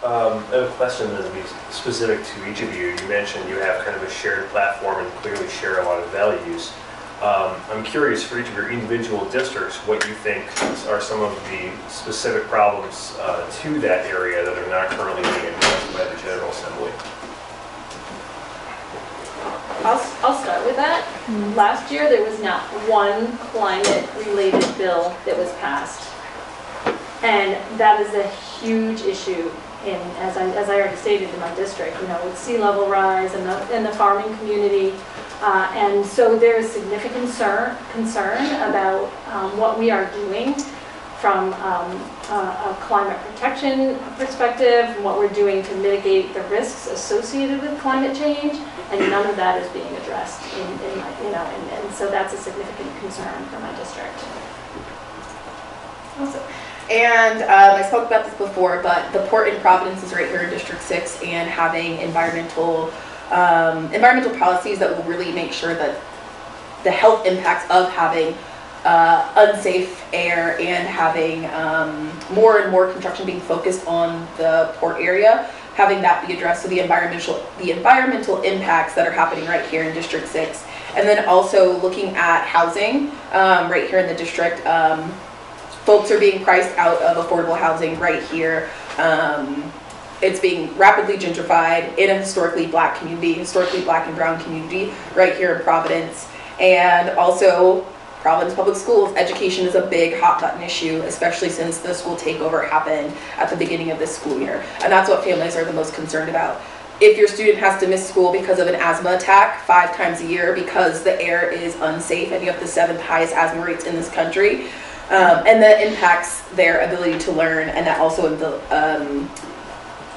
I have a question that will be specific to each of you. You mentioned you have kind of a shared platform and clearly share a lot of values. I'm curious for each of your individual districts what you think are some of the specific problems to that area that are not currently being addressed by the General Assembly. I'll start with that. Last year there was not one climate-related bill that was passed. And that is a huge issue as I already stated, in my district, with sea level rise and the farming community. And so there is significant concern about what we are doing from a climate protection perspective, and what we're doing to mitigate the risks associated with climate change, and none of that is being addressed and so that's a significant concern for my district. Awesome. And I spoke about this before, but the Port in Providence is right here in District 6, and having environmental policies that will really make sure that the health impacts of having unsafe air and having more and more construction being focused on the port area, having that be addressed. So the environmental impacts that are happening right here in District 6, and then also looking at housing right here in the district. Folks are being priced out of affordable housing right here. It's being rapidly gentrified in a historically black community, historically black and brown community right here in Providence. And also Providence Public Schools, education is a big hot button issue, especially since the school takeover happened at the beginning of this school year. And that's what families are the most concerned about. If your student has to miss school because of an asthma attack 5 times a year because the air is unsafe and you have the 7th highest asthma rates in this country, and that impacts their ability to learn, and that also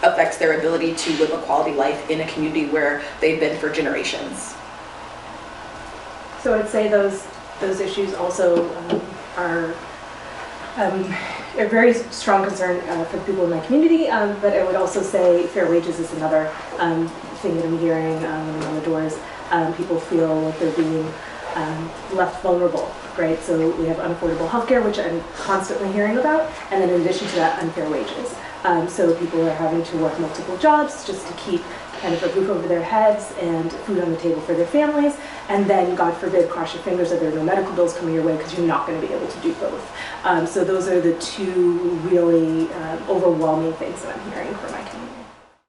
affects their ability to live a quality life in a community where they've been for generations. So I'd say those issues also are a very strong concern for the people in my community, but I would also say fair wages is another thing that I'm hearing when I'm on the doors. People feel like they're being left vulnerable. Right, so we have unaffordable healthcare, which I'm constantly hearing about, and then in addition to that, unfair wages. So people are having to work multiple jobs just to keep kind of a roof over their heads and food on the table for their families, and then, God forbid, cross your fingers that there are no medical bills coming your way because you're not going to be able to do both. So those are the two really overwhelming things that I'm hearing from my community.